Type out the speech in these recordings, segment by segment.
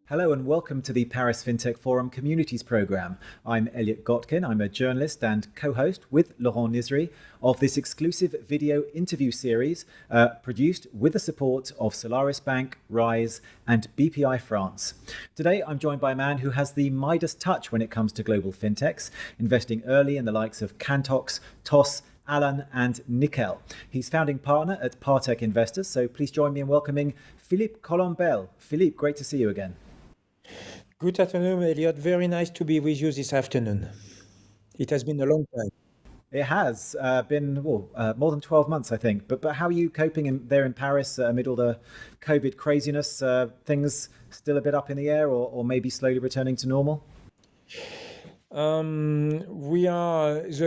Hello and welcome to the Paris FinTech Forum Communities Programme. I'm Elliot Gotkin. I'm a journalist and co-host with Laurent Nisri of this exclusive video interview series produced with the support of Solaris Bank, Rise and BPI France. Today I'm joined by a man who has the Midas touch when it comes to global fintechs, investing early in the likes of Cantox, TOS, Alan and Nickel. He's founding partner at Partech Investors, so please join me in welcoming Philippe Collombel. Philippe, great to see you again. Good afternoon, Elliot. Very nice to be with you this afternoon. It has been a long time. It has been more than 12 months, I think. But how are you coping there in Paris amid all the COVID craziness? Things still a bit up in the air or maybe slowly returning to normal? The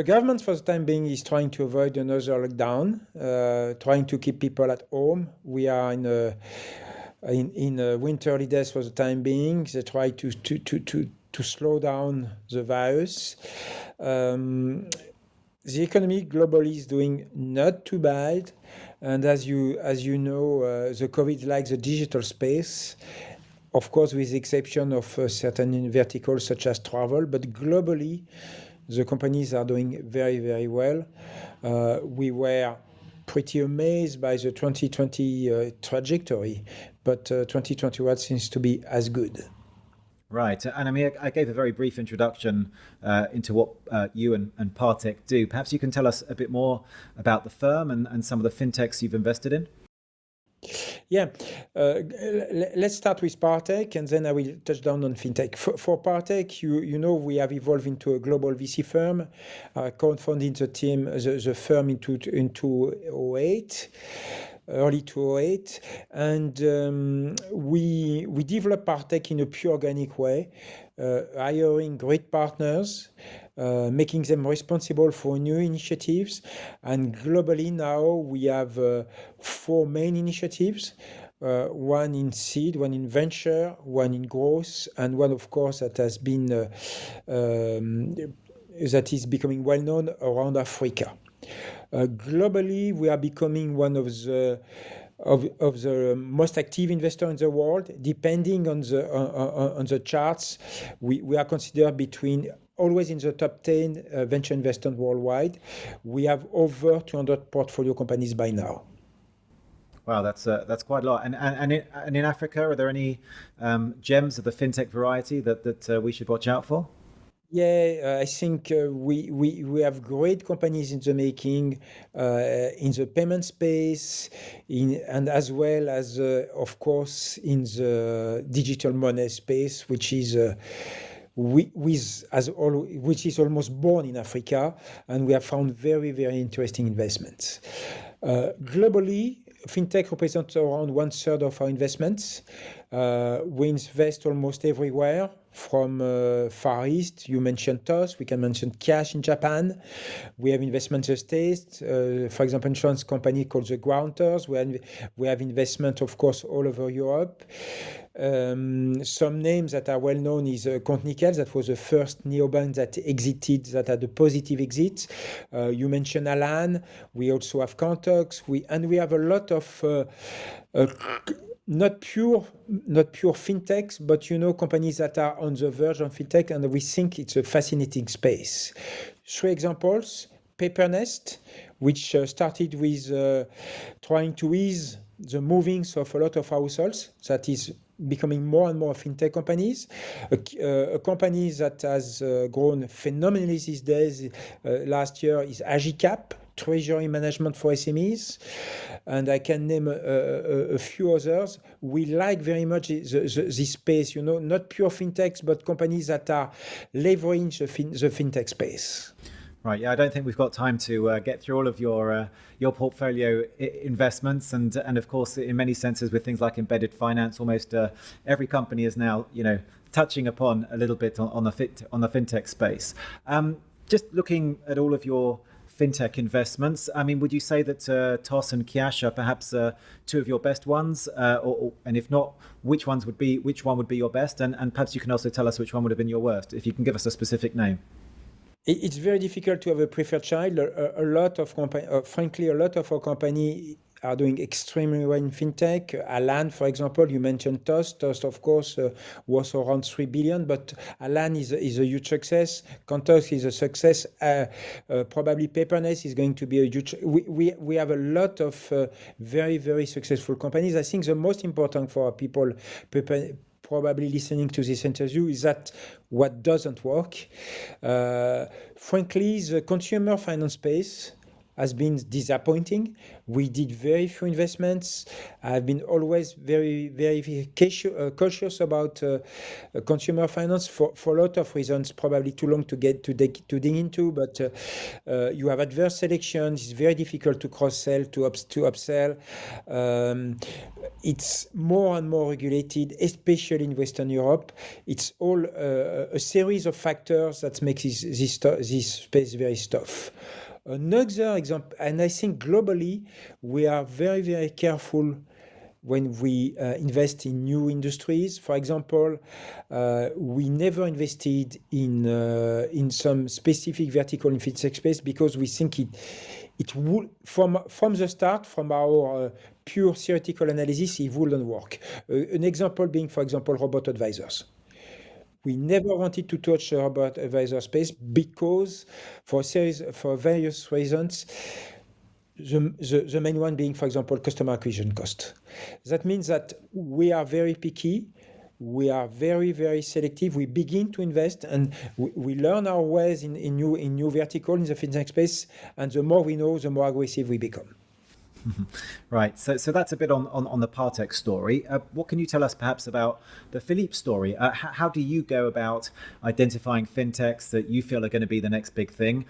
government for the time being is trying to avoid another lockdown, trying to keep people at home. We are in winter holidays for the time being. They try to slow down the virus. The economy globally is doing not too bad, and as you know, the COVID likes the digital space. Of course, with the exception of certain verticals such as travel, but globally, the companies are doing very, very well. We were pretty amazed by the 2020 trajectory, but 2021 seems to be as good. Right. And I mean, I gave a very brief introduction into what you and Partech do. Perhaps you can tell us a bit more about the firm and some of the fintechs you've invested in? Yeah, let's start with Partech, and then I will touch down on fintech. For Partech, you know, we have evolved into a global VC firm. Co-founded the firm into 2008. Early 2008, and we developed Partech in a pure organic way, hiring great partners, making them responsible for new initiatives. And globally now we have 4 main initiatives, one in seed, one in venture, one in growth, and one, of course, that has been that is becoming well known around Africa. Globally, we are becoming one of the most active investor in the world. Depending on the charts, we are considered always in the top 10 venture investors worldwide. We have over 200 portfolio companies by now. Wow, that's quite a lot. And in Africa, are there any gems of the fintech variety that we should watch out for? Yeah, I think we have great companies in the making in the payment space, and as well as of course in the digital money space, which is which is almost born in Africa, and we have found very, very interesting investments. Globally, fintech represents around 1/3 of our investments. We invest almost everywhere, from Far East. You mentioned TOS. We can mention Cash in Japan. We have investments in the States. For example, insurance company called the Grounders. We have investment, of course, all over Europe. Some names that are well known is Nickel. That was the first neobank that had a positive exit. You mentioned Alan. We also have Cantox. We have a lot of not pure fintechs, but companies that are on the verge of fintech, and we think it's a fascinating space. 3 examples: Papernest, which started with trying to ease the movings of a lot of households. That is becoming more and more fintech companies. A company that has grown phenomenally these days last year is Agicap, treasury management for SMEs, and I can name a few others. We like very much this space, not pure fintechs, but companies that are leveraging the fintech space. Right. Yeah, I don't think we've got time to get through all of your portfolio investments, and of course, in many senses, with things like embedded finance, almost every company is now touching upon a little bit on the fintech space. Just looking at all of your fintech investments, I mean, would you say that TOS and Cash are perhaps 2 of your best ones, and if not, which one would be your best, and perhaps you can also tell us which one would have been your worst, if you can give us a specific name. It's very difficult to have a preferred child. Frankly, a lot of our company are doing extremely well in fintech. Alan, for example, you mentioned Toast. Toast, of course, was around 3 billion, but Alan is a huge success. Contox is a success. Probably Paperless is going to be a huge. We have a lot of very, very successful companies. I think the most important for people probably listening to this interview is that what doesn't work. Frankly, the consumer finance space has been disappointing. We did very few investments. I've been always very, very cautious about consumer finance for a lot of reasons, probably too long to dig into, but you have adverse selection. It's very difficult to cross-sell, to upsell. It's more and more regulated, especially in Western Europe. It's all a series of factors that make this space very tough. Another example, and I think globally, we are very, very careful when we invest in new industries. For example, we never invested in some specific vertical in fintech space because we think it would, from the start, from our pure theoretical analysis, it wouldn't work. An example being, for example, robot advisors. We never wanted to touch the robot advisor space because for various reasons, the main one being, for example, customer acquisition cost. That means that we are very picky. We are very, very selective. We begin to invest and we learn our ways in new vertical in the fintech space. And the more we know, the more aggressive we become. Right. So that's a bit on the Partech story. What can you tell us perhaps about the Philippe story? How do you go about identifying fintechs that you feel are going to be the next big thing,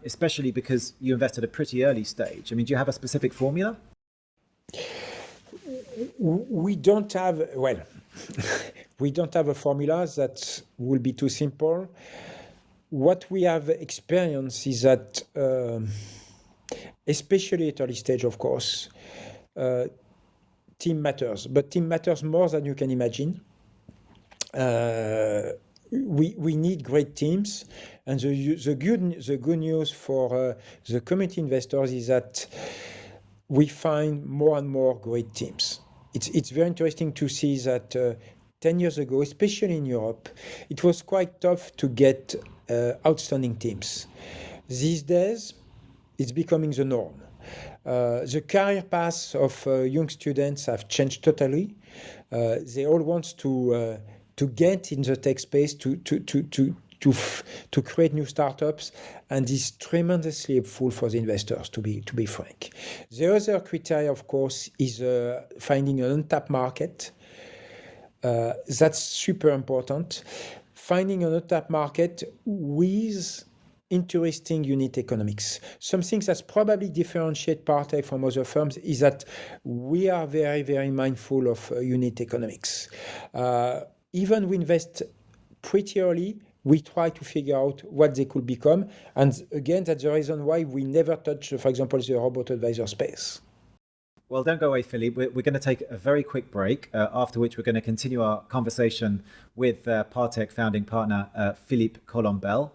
especially because you invest at a pretty early stage? I mean, do you have a specific formula? We don't have, well, we don't have a formula that will be too simple. What we have experienced is that especially at early stage, of course, team matters, but team matters more than you can imagine. We need great teams, and the good news for the community investors is that we find more and more great teams. It's very interesting to see that 10 years ago, especially in Europe, it was quite tough to get outstanding teams. These days, it's becoming the norm. The career paths of young students have changed totally. They all want to get in the tech space, to create new startups, and is tremendously helpful for the investors, to be frank. The other criteria, of course, is finding an untapped market. That's super important. Finding an untapped market with interesting unit economics. Something that's probably differentiate Partech from other firms is that we are very, very mindful of unit economics. Even we invest pretty early, we try to figure out what they could become. And again, that's the reason why we never touch, for example, the robot advisor space. Well, don't go away, Philippe. We're going to take a very quick break, after which we're going to continue our conversation with Partech founding partner, Philippe Collombel.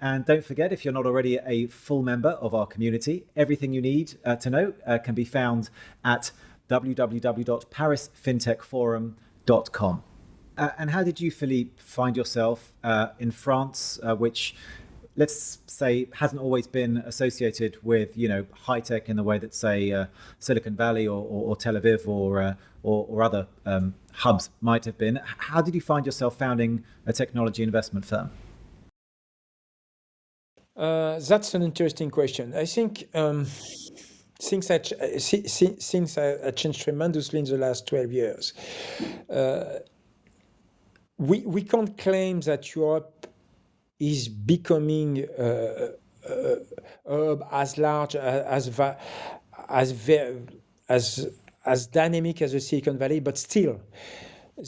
And don't forget, if you're not already a full member of our community, everything you need to know can be found at www.parisfintechforum.com. And how did you, Philippe, find yourself in France, which, let's say, hasn't always been associated with, high tech in the way that, say, Silicon Valley or Tel Aviv or other hubs might have been? How did you find yourself founding a technology investment firm? That's an interesting question. I think things have changed tremendously in the last 12 years. We can't claim that Europe is becoming as large as as dynamic as the Silicon Valley, but still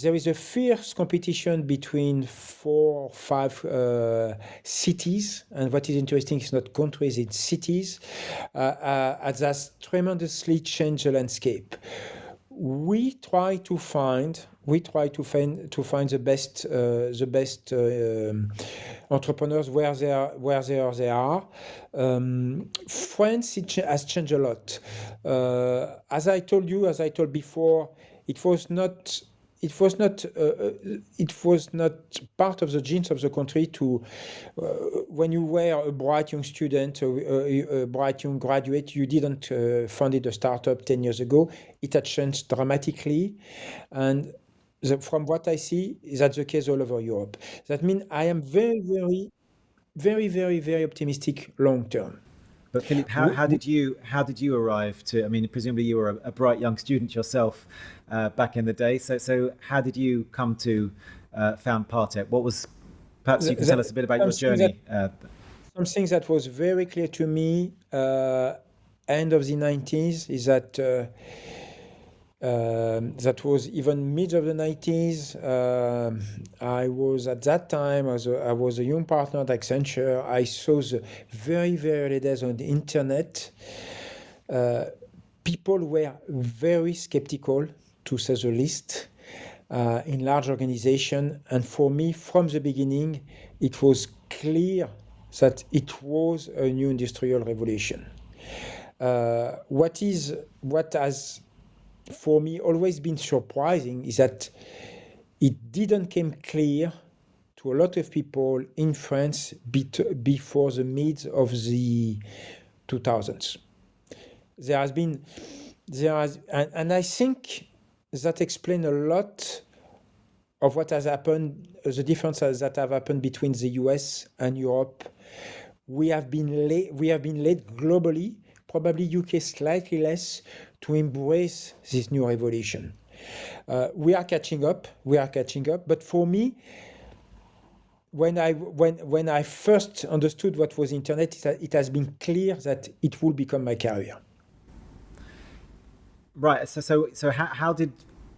there is a fierce competition between 4 or 5 cities, and what is interesting is not countries, it's cities, that's tremendously changed the landscape. We try to find the best entrepreneurs where they are. France has changed a lot. As I told before, it was not part of the genes of the country to when you were a bright young student, a bright young graduate, you didn't founded a startup 10 years ago. It had changed dramatically, and from what I see, that's the case all over Europe. That means I am very optimistic long term. But Philippe, how did you arrive to? I mean, presumably you were a bright young student yourself back in the day. So how did you come to found Partech? What was? Perhaps you can tell us a bit about your journey. Something that was very clear to me end of the 90s is that that was even mid of the 90s. I was at that time, I was a young partner at Accenture. I saw the very early days on the internet. People were very skeptical, to say the least, in large organizations. And for me, from the beginning, it was clear that it was a new industrial revolution. What has for me always been surprising is that it didn't come clear to a lot of people in France before the mid of the 2000s. And I think that explains a lot of what has happened, the differences that have happened between the US and Europe. We have been late globally, probably UK slightly less, to embrace this new revolution. We are catching up. But for me, when I first understood what was internet, it has been clear that it will become my career. Right. So how did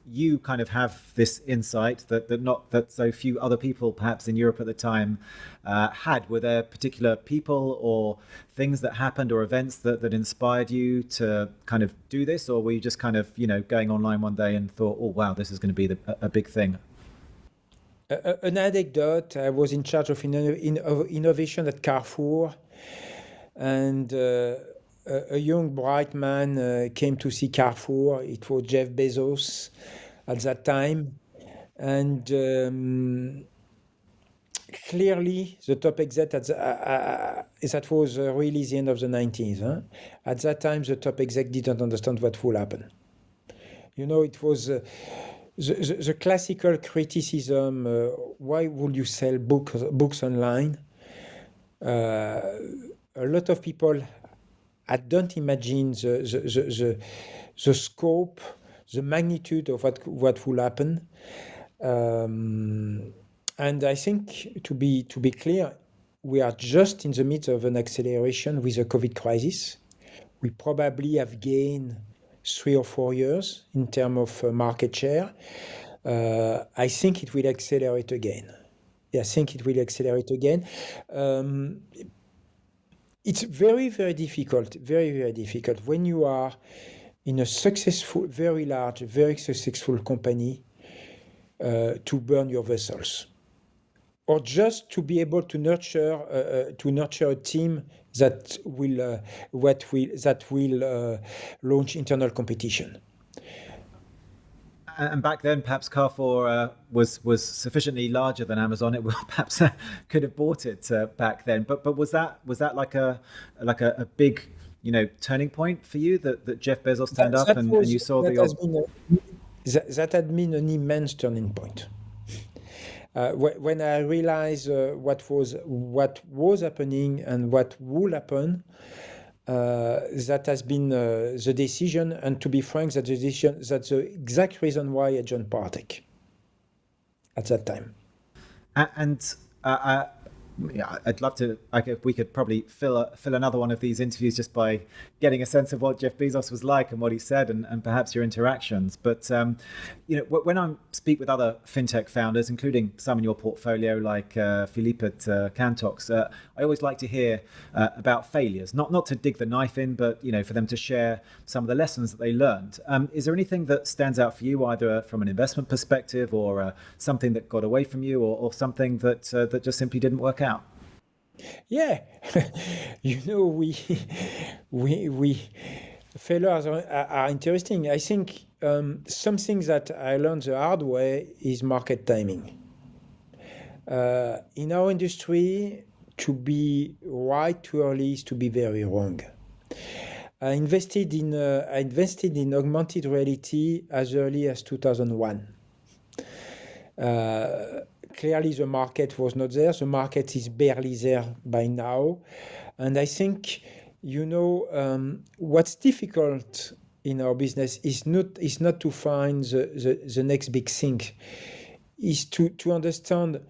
you kind of have this insight that so few other people perhaps in Europe at the time had? Were there particular people or things that happened or events that inspired you to kind of do this, or were you just kind of going online one day and thought, oh wow, this is going to be a big thing? An anecdote: I was in charge of innovation at Carrefour, and a young bright man came to see Carrefour. It was Jeff Bezos at that time, and clearly the top exec that was really the end of the 90s. At that time, the top exec didn't understand what will happen. It was the classical criticism: why would you sell books online? A lot of people don't imagine the scope, the magnitude of what will happen. And I think, to be clear, we are just in the midst of an acceleration with the COVID crisis. We probably have gained 3 or 4 years in terms of market share. I think it will accelerate again. It's very difficult when you are in a successful, very large, very successful company to burn your vessels, or just to be able to nurture a team that will launch internal competition. And back then, perhaps Carrefour was sufficiently larger than Amazon. It perhaps could have bought it back then. But was that like a big turning point for you that Jeff Bezos turned up and you saw that had been an immense turning point. when I realized what was happening and what will happen, that has been the decision. And to be frank, that's the exact reason why I joined Partech at that time. And yeah, I'd love to. We could probably fill another one of these interviews just by getting a sense of what Jeff Bezos was like and what he said, and perhaps your interactions. But when I speak with other fintech founders, including some in your portfolio, like Philippe at Cantox, I always like to hear about failures. Not to dig the knife in, but for them to share some of the lessons that they learned. Is there anything that stands out for you, either from an investment perspective, or something that got away from you, or something that just simply didn't work out? Yeah, we failures are interesting. I think something that I learned the hard way is market timing. In our industry, to be right too early is to be very wrong. I invested in augmented reality as early as 2001. Clearly, the market was not there. The market is barely there by now. And I think, what's difficult in our business is not to find the next big thing, is to understand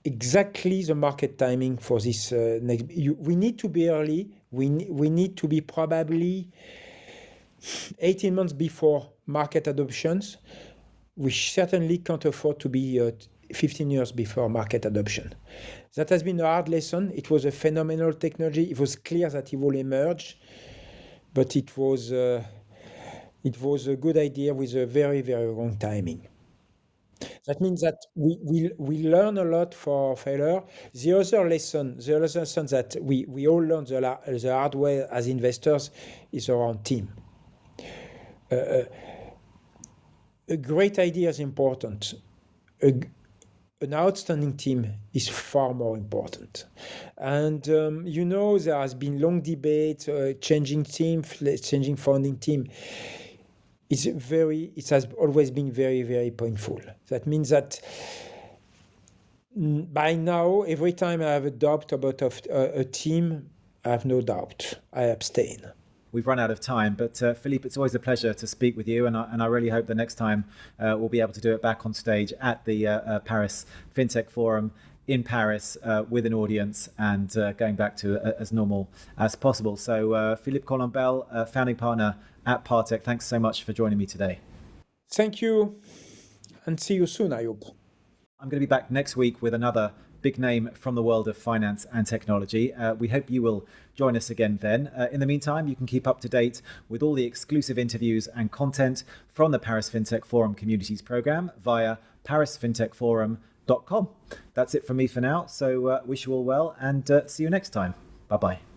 exactly the market timing for this next. We need to be early. We need to be probably 18 months before market adoptions. We certainly can't afford to be 15 years before market adoption. That has been a hard lesson. It was a phenomenal technology. It was clear that it will emerge, but it was a good idea with a very, very wrong timing. That means that we learn a lot for failure. The other lesson that we all learn the hard way as investors is around team. A great idea is important. An outstanding team is far more important. And, there has been long debate, changing team, changing founding team. It has always been very, very painful. That means that by now, every time I have a doubt about a team, I have no doubt. I abstain. We've run out of time, but Philippe, it's always a pleasure to speak with you, and I really hope the next time we'll be able to do it back on stage at the Paris Fintech Forum in Paris with an audience and going back to as normal as possible. So Philippe Collombel, founding partner at Partech, thanks so much for joining me today. Thank you, and see you soon, I hope. I'm going to be back next week with another big name from the world of finance and technology. We hope you will join us again then. In the meantime, you can keep up to date with all the exclusive interviews and content from the Paris Fintech Forum Communities Programme via parisfintechforum.com. That's it from me for now. So wish you all well and see you next time. Bye-bye.